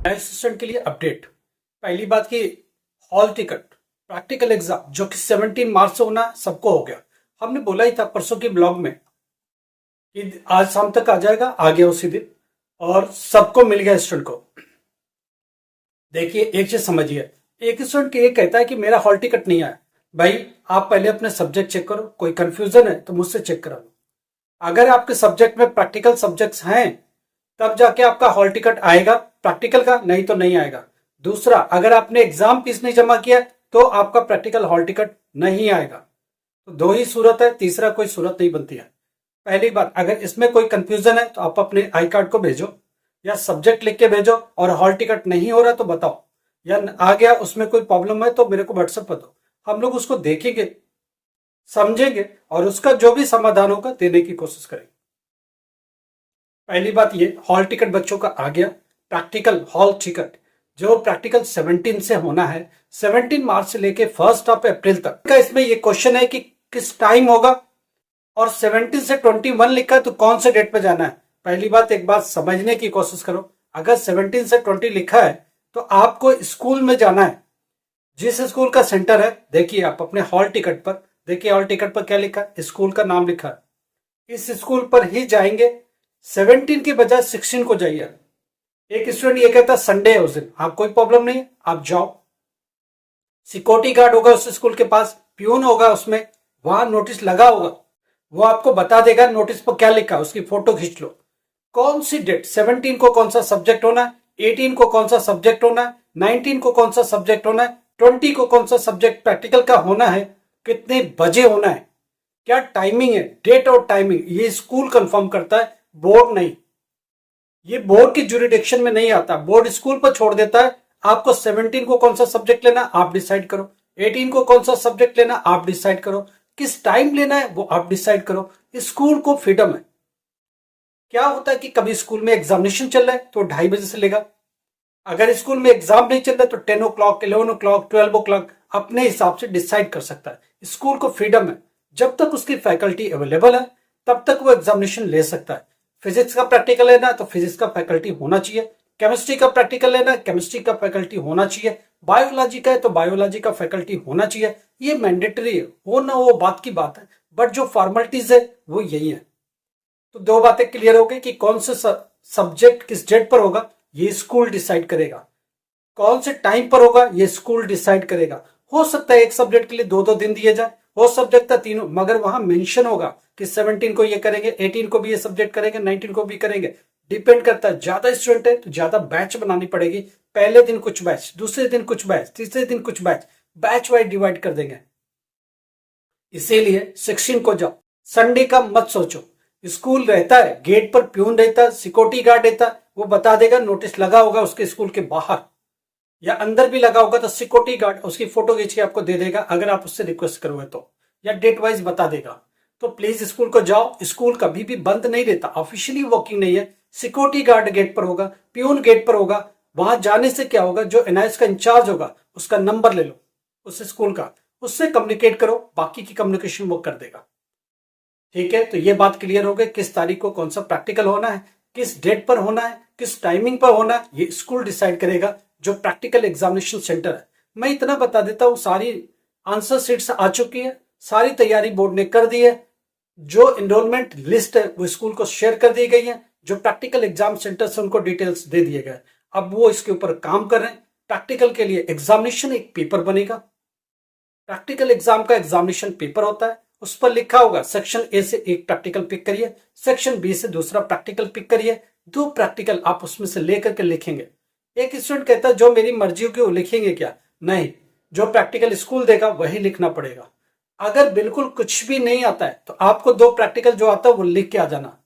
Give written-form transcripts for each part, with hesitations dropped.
नए असिस्टेंट के लिए अपडेट। पहली बात की हॉल टिकट प्रैक्टिकल एग्जाम जो कि 17 मार्च से होना सबको हो गया। हमने बोला ही था परसों के ब्लॉग में कि आज शाम तक आ जाएगा, आ गया उसी दिन और सबको मिल गया स्टूडेंट को। देखिए एक चीज समझिए, एक स्टूडेंट ये कहता है कि मेरा हॉल टिकट नहीं आया। भाई आप पहले अपने सब्जेक्ट चेक करो, कोई कंफ्यूजन है तो मुझसे चेक करा लो। अगर आपके सब्जेक्ट में प्रैक्टिकल सब्जेक्ट्स हैं तब जाके आपका हॉल टिकट आएगा प्रैक्टिकल का, नहीं तो नहीं आएगा। दूसरा, अगर आपने एग्जाम फीस नहीं जमा किया तो आपका प्रैक्टिकल हॉल टिकट नहीं आएगा। तो दो ही सूरत है, तीसरा कोई सूरत नहीं बनती है। पहली बात, अगर इसमें कोई कंफ्यूजन है तो आप अपने आई कार्ड को भेजो या सब्जेक्ट लिख के भेजो, और हॉल टिकट नहीं हो रहा तो बताओ, या आ गया उसमें कोई प्रॉब्लम है तो मेरे को व्हाट्सएप पर दो। हम लोग उसको देखेंगे, समझेंगे और उसका जो भी समाधान होगा देने की कोशिश करेंगे। पहली बात ये, हॉल टिकट बच्चों का आ गया। प्रैक्टिकल हॉल टिकट जो प्रैक्टिकल 17 से होना है, 17 मार्च से लेके 1 अप्रैल तक का। इसमें ये क्वेश्चन है कि किस टाइम होगा, और 17 से 21 लिखा है तो कौन से डेट पे जाना है। पहली बात, एक बात समझने की कोशिश करो, अगर 17 से 20 लिखा है तो आपको स्कूल में जाना है। जिस स्कूल का सेंटर है, देखिए आप अपने हॉल टिकट पर देखिए, हॉल टिकट पर क्या लिखा है, स्कूल का नाम लिखा है। इस स्कूल पर ही जाएंगे। 17 की बजाय 16 को जाइए। एक स्टूडेंट ये कहता है संडे है उस दिन, आप कोई प्रॉब्लम नहीं है, आप जाओ। सिक्योरिटी गार्ड होगा उस स्कूल के पास, प्यून होगा उसमें, वहां नोटिस लगा होगा, वो आपको बता देगा नोटिस पर क्या लिखा है, उसकी फोटो खींच लो। कौन सी डेट, 17 को कौन सा सब्जेक्ट होना है, 18 को कौन सा सब्जेक्ट होना है, 19 को कौन सा सब्जेक्ट होना है, 20 को कौन सा सब्जेक्ट प्रैक्टिकल का होना है, कितने बजे होना है, क्या टाइमिंग है, डेट और टाइमिंग ये स्कूल कंफर्म करता है, बोर्ड नहीं। ये बोर्ड की जुरिडिक्शन में नहीं आता, बोर्ड स्कूल पर छोड़ देता है। आपको 17 को कौन सा सब्जेक्ट लेना आप डिसाइड करो, 18 को कौन सा सब्जेक्ट लेना आप डिसाइड करो, किस टाइम लेना है वो आप डिसाइड करो। स्कूल को फ्रीडम है। क्या होता है कि कभी स्कूल में एग्जामिनेशन चल रहा है तो 2:30 से लेगा, अगर स्कूल में एग्जाम नहीं चल रहा है तो 10 o'clock, 11 o'clock, 12 o'clock अपने हिसाब से डिसाइड कर सकता है। स्कूल को फ्रीडम है, जब तक उसकी फैकल्टी अवेलेबल है तब तक वो एग्जामिनेशन ले सकता है। फिजिक्स का प्रैक्टिकल लेना है तो फिजिक्स का फैकल्टी होना चाहिए, केमिस्ट्री का प्रैक्टिकल लेना है केमिस्ट्री का फैकल्टी होना चाहिए, बायोलॉजी का है तो बायोलॉजी का फैकल्टी होना चाहिए। ये मैंडेटरी है, हो ना वो बात की बात है, बट जो फॉर्मेलिटीज है वो यही है। तो दो बातें क्लियर हो गई कि कौन से सब्जेक्ट किस डेट पर होगा ये स्कूल डिसाइड करेगा, कौन से टाइम पर होगा ये स्कूल डिसाइड करेगा। हो सकता है एक सब्जेक्ट के लिए 2-2 दिन दिए जाए, हो सकता है तीनों, मगर वहां मेंशन होगा कि 17 को ये करेंगे, 18 को भी ये सब्जेक्ट करेंगे, 19 को भी करेंगे। डिपेंड करता है, ज्यादा स्टूडेंट है तो ज्यादा बैच बनानी पड़ेगी। पहले दिन कुछ बैच, दूसरे दिन कुछ बैच, तीसरे दिन कुछ बैच, बैच वाइज डिवाइड कर देंगे। इसीलिए 16 को जाओ, संडे का मत सोचो। स्कूल रहता है, गेट पर प्यून रहता है, सिक्योरिटी गार्ड रहता है, वो बता देगा, नोटिस लगा होगा उसके स्कूल के बाहर या अंदर भी लगा होगा तो सिक्योरिटी गार्ड उसकी फोटो खींच के आपको दे देगा, अगर आप उससे रिक्वेस्ट करोगे तो, या डेट वाइज बता देगा। तो प्लीज स्कूल को जाओ, स्कूल कभी भी बंद नहीं रहता, ऑफिशियली वर्किंग नहीं है। सिक्योरिटी गार्ड गेट पर होगा, प्यून गेट पर होगा। वहां जाने से क्या होगा, जो एनआईएस का इंचार्ज होगा उसका नंबर ले लो उस स्कूल का, उससे कम्युनिकेट करो, बाकी की कम्युनिकेशन वो कर देगा। ठीक है, तो ये बात क्लियर हो गई, किस तारीख को कौन सा प्रैक्टिकल होना है, किस डेट पर होना है, किस टाइमिंग पर होना है, ये स्कूल डिसाइड करेगा, जो प्रैक्टिकल एग्जामिनेशन सेंटर है। मैं इतना बता देता हूं, सारी आंसर शीट्स आ चुकी है, सारी तैयारी बोर्ड ने कर दी है, जो एनरोलमेंट लिस्ट है वो स्कूल को शेयर कर दी गई है, जो प्रैक्टिकल एग्जाम सेंटर से उनको डिटेल्स दे दिए गए। अब वो इसके ऊपर काम कर रहे हैं। प्रैक्टिकल के लिए एग्जामिनेशन एक पेपर बनेगा, प्रैक्टिकल एग्जाम का एग्जामिनेशन पेपर होता है, उस पर लिखा होगा सेक्शन ए से एक प्रैक्टिकल पिक करिए, सेक्शन बी से दूसरा प्रैक्टिकल पिक करिए, 2 प्रैक्टिकल आप उसमें से लेकर के लिखेंगे। एक स्टूडेंट कहता है जो मेरी मर्जी होगी वो लिखेंगे क्या, नहीं, जो प्रैक्टिकल स्कूल देगा वही लिखना पड़ेगा। अगर बिल्कुल कुछ भी नहीं आता है तो आपको 2 प्रैक्टिकल जो आता है वो लिख के आ जाना,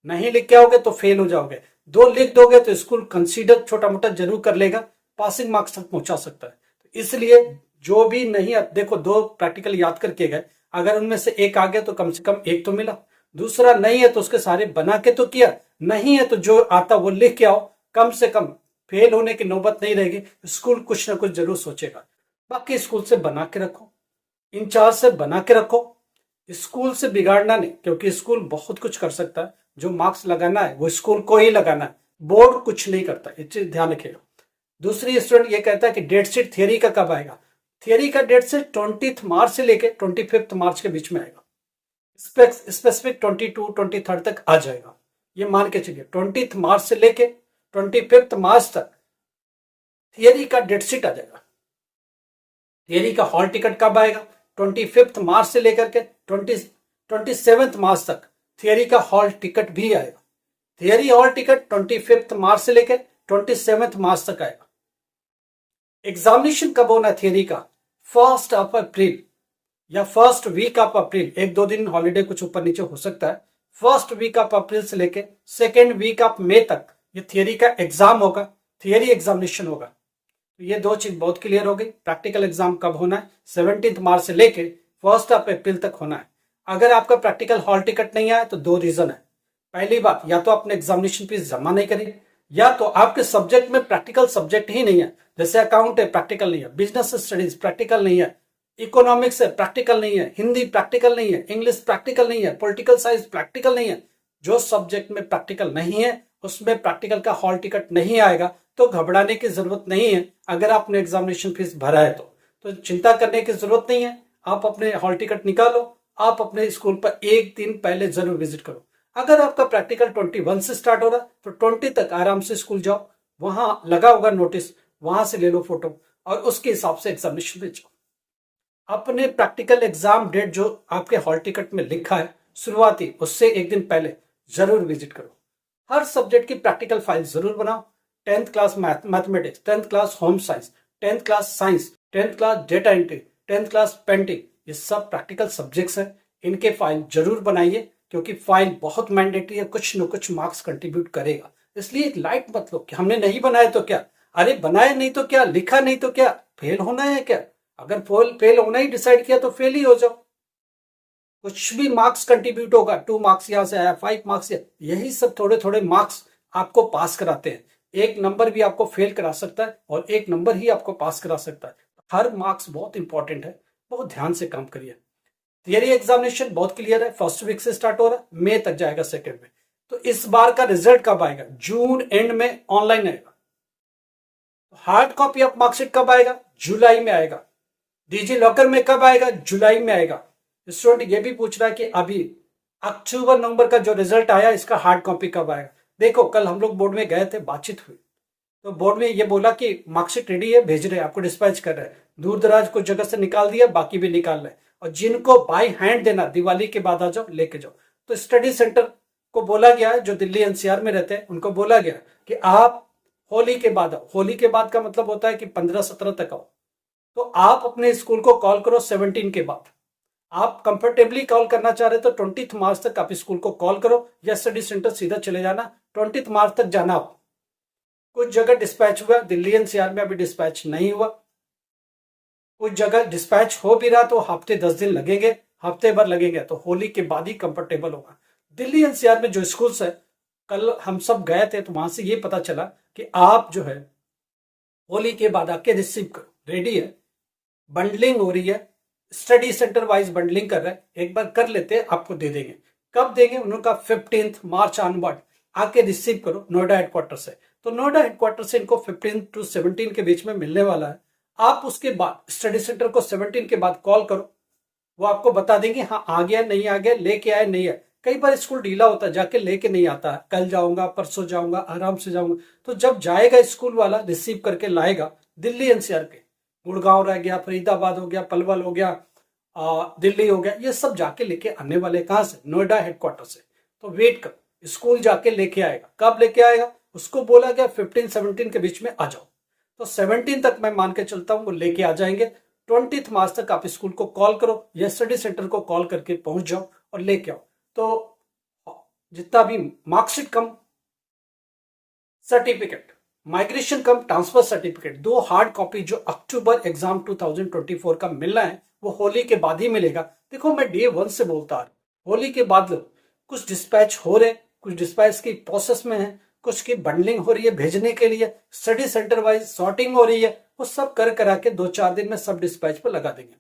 नहीं लिख के आओगे तो फेल हो जाओगे। 2 लिख दोगे तो स्कूल कंसीडर छोटा मोटा जरूर कर लेगा, पासिंग मार्क्स तक पहुंचा सकता है। तो इसलिए जो भी नहीं, देखो 2 प्रैक्टिकल याद करके गए, अगर उनमें से एक आ गया तो कम से कम एक तो मिला, दूसरा नहीं है तो उसके सारे बना के तो किया, नहीं है तो जो आता वो लिख के आओ, कम से कम फेल होने की नौबत नहीं रहेगी। स्कूल कुछ ना कुछ जरूर सोचेगा। बाकी स्कूल से बना के रखो, इंचार्ज से बना के रखो, स्कूल से बिगाड़ना नहीं, क्योंकि स्कूल बहुत कुछ कर सकता है। जो मार्क्स लगाना है वो स्कूल को ही लगाना है, बोर्ड कुछ नहीं करता, ये चीज ध्यान रखिएगा। दूसरी स्टूडेंट ये कहता है कि डेट शीट थियरी का कब आएगा। थियरी का डेट शीट 20 मार्च से लेके 25 मार्च के बीच में आएगा। स्पेसिफिक 22-23 तक आ जाएगा। ये मान के चलिए 20 मार्च से लेके 25 मार्च तक थियरी का डेट शीट आ जाएगा। थियरी का हॉल टिकट कब आएगा? 25 मार्च से लेकर के 27 मार्च तक थियरी का हॉल टिकट भी आएगा। थियरी हॉल टिकट 25 मार्च से लेकर 27 मार्च तक आएगा। एग्जामिनेशन कब होना है थियरी का? 1 अप्रैल या फर्स्ट वीक ऑफ अप्रैल, 1-2 दिन हॉलीडे कुछ ऊपर नीचे हो सकता है। फर्स्ट वीक ऑफ अप्रैल से लेके सेकेंड वीक ऑफ मई तक ये थियरी का एग्जाम होगा, थियरी एग्जामिनेशन होगा। तो ये दो चीज बहुत क्लियर हो गई। प्रैक्टिकल एग्जाम कब होना है? 17 मार्च से लेके 1 अप्रैल तक होना है। अगर आपका प्रैक्टिकल हॉल टिकट नहीं आया तो 2 रीजन है। पहली बात, या तो आपने एग्जामिनेशन फीस जमा नहीं करी, या तो आपके सब्जेक्ट में प्रैक्टिकल सब्जेक्ट ही नहीं है। जैसे अकाउंट है, प्रैक्टिकल नहीं है। बिजनेस स्टडीज प्रैक्टिकल नहीं है। इकोनॉमिक्स है, प्रैक्टिकल नहीं है। हिंदी प्रैक्टिकल नहीं है। इंग्लिश प्रैक्टिकल नहीं है। पॉलिटिकल साइंस प्रैक्टिकल नहीं है। जो सब्जेक्ट में प्रैक्टिकल नहीं है उसमें प्रैक्टिकल का हॉल टिकट नहीं आएगा तो घबराने की जरूरत नहीं है। अगर आपने एग्जामिनेशन फीस भरा है तो चिंता करने की जरूरत नहीं है। आप अपने हॉल टिकट निकालो, आप अपने स्कूल पर एक दिन पहले जरूर विजिट करो। अगर आपका प्रैक्टिकल 21 से स्टार्ट हो रहा तो 20 तक आराम से स्कूल जाओ, वहां लगा होगा नोटिस, वहां से ले लो फोटो और उसके हिसाब से एग्जामिनेशन में जाओ। अपने प्रैक्टिकल एग्जाम डेट जो आपके हॉल टिकट में लिखा है शुरुआती, उससे एक दिन पहले जरूर विजिट करो। हर सब्जेक्ट की प्रैक्टिकल फाइल जरूर बनाओ। 10th class mathematics, 10th class home science, 10th class science, 10th class data entry, 10th class painting, ये सब प्रैक्टिकल सब्जेक्ट्स हैं। इनके फाइल जरूर बनाइए क्योंकि फाइल बहुत मैंडेटरी है, कुछ न कुछ मार्क्स कंट्रीब्यूट करेगा। इसलिए एक लाइट मत लो कि हमने नहीं बनाया तो क्या, अरे बनाया नहीं तो क्या, लिखा नहीं तो क्या, फेल होना है क्या? अगर फेल होना ही डिसाइड किया तो फेल ही हो जाओ। कुछ भी मार्क्स कंट्रीब्यूट होगा, 2 मार्क्स यहां से आया, 5 मार्क्स, यही सब थोड़े थोड़े मार्क्स आपको पास कराते हैं। एक नंबर भी आपको फेल करा सकता है और एक नंबर ही आपको पास करा सकता है। हर मार्क्स बहुत इंपॉर्टेंट है, बहुत ध्यान से काम करिए। थियरी एग्जामिनेशन बहुत क्लियर है, फर्स्ट वीक से स्टार्ट हो रहा है, मई तक जाएगा सेकेंड में। तो इस बार का रिजल्ट कब आएगा? जून एंड में ऑनलाइन आएगा। हार्ड कॉपी ऑफ मार्कशीट कब आएगा? जुलाई में आएगा। डिजी लॉकर में कब आएगा? जुलाई में आएगा। स्टूडेंट ये भी पूछ रहा है कि अभी अक्टूबर नवंबर का जो रिजल्ट आया इसका हार्ड कॉपी कब आएगा? देखो, कल हम लोग बोर्ड में गए थे, बातचीत हुई तो बोर्ड में ये बोला कि मार्कशीट रेडी है, भेज रहे हैं, आपको डिस्पैच कर रहे हैं। दूर दराज कुछ जगह से निकाल दिया, बाकी भी निकाल रहे हैं। और जिनको बाय हैंड देना, दिवाली के बाद आ जाओ, लेके जाओ। तो स्टडी सेंटर को बोला गया है, जो दिल्ली एनसीआर में रहते हैं उनको बोला गया कि आप होली के बाद आओ। होली के बाद का मतलब होता है कि 15-17 तक आओ। तो आप अपने स्कूल को कॉल करो 17 के बाद। आप कंफर्टेबली कॉल करना चाह रहे तो 20 मार्च तक आप स्कूल को कॉल करो या स्टडी सेंटर सीधा चले जाना। 20 मार्च तक जाना आप। कुछ जगह डिस्पैच हुआ, दिल्ली एनसीआर में अभी डिस्पैच नहीं हुआ। कुछ जगह डिस्पैच हो भी रहा तो हफ्ते 10 दिन लगेंगे, हफ्ते भर लगेंगे, तो होली के बाद ही कंफर्टेबल होगा। दिल्ली एनसीआर में जो स्कूल्स है, कल हम सब गए थे तो वहां से ये पता चला कि आप जो है होली के बाद आके रिसीव करो, रेडी है, बंडलिंग हो रही है, स्टडी सेंटर वाइज बंडलिंग कर रहे हैं, एक बार कर लेते हैं, आपको दे देंगे। कब देंगे? उनका 15 मार्च ऑनवर्ड आके रिसीव करो नोएडा हेडक्वार्टर से। तो नोएडा हेडक्वार्टर से इनको 15 to 17 के बीच में मिलने वाला है। आप उसके बाद स्टडी सेंटर को 17 के बाद कॉल करो, वो आपको बता देंगे हाँ आ गया, नहीं आ गया, लेके आए, नहीं है। कई बार स्कूल ढीला होता है, जाके लेके नहीं आता है, कल जाऊंगा, परसों जाऊंगा, आराम से जाऊंगा। तो जब जाएगा स्कूल वाला रिसीव करके लाएगा, दिल्ली एनसीआर के, गुड़गांव रह गया, फरीदाबाद हो गया, पलवल हो गया, दिल्ली हो गया, ये सब जाके लेके आने वाले। कहां से? नोएडा हेडक्वार्टर से। तो वेट कर, स्कूल जाके लेके आएगा। कब लेके आएगा? उसको बोला गया 15-17 के बीच में आ जाओ। तो 17 तक मैं मान के चलता हूं वो लेके आ जाएंगे। 20 मार्च तक आप स्कूल को कॉल करो या स्टडी सेंटर को कॉल करके पहुंच जाओ और लेके आओ। तो जितना भी मार्कशीट कम सर्टिफिकेट, माइग्रेशन कम ट्रांसफर सर्टिफिकेट, 2 हार्ड कॉपी जो अक्टूबर एग्जाम 2024 का मिलना है वो होली के बाद ही मिलेगा। देखो, मैं डे 1 से बोलता रहा, होली के बाद कुछ डिस्पैच हो रहे, कुछ डिस्पैच की प्रोसेस में है, कुछ की बंडलिंग हो रही है भेजने के लिए, स्टडी सेंटर वाइज सॉर्टिंग हो रही है, वो सब कर करा के 2-4 दिन में सब डिस्पैच पर लगा देंगे।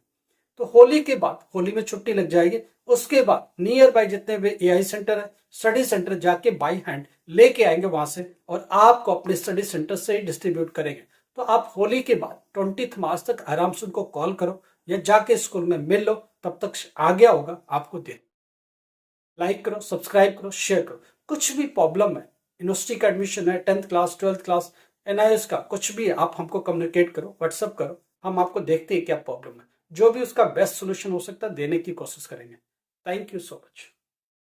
तो होली के बाद, होली में छुट्टी लग जाएगी, उसके बाद नियर बाय जितने भी एआई सेंटर है, स्टडी सेंटर जाके बाई हैंड लेके आएंगे वहां से और आपको अपने स्टडी सेंटर से ही डिस्ट्रीब्यूट करेंगे। तो आप होली के बाद 20 मार्च तक आराम से उनको कॉल करो या जाके स्कूल में मिल लो, तब तक आ गया होगा आपको दे। लाइक करो, सब्सक्राइब करो, शेयर करो। कुछ भी प्रॉब्लम है, यूनिवर्सिटी का एडमिशन है, 10th class 12th class, NIS का कुछ भी है, आप हमको कम्युनिकेट करो, व्हाट्सअप करो, हम आपको देखते हैं क्या प्रॉब्लम है, जो भी उसका बेस्ट सोल्यूशन हो सकता है देने की कोशिश करेंगे। Thank you so much.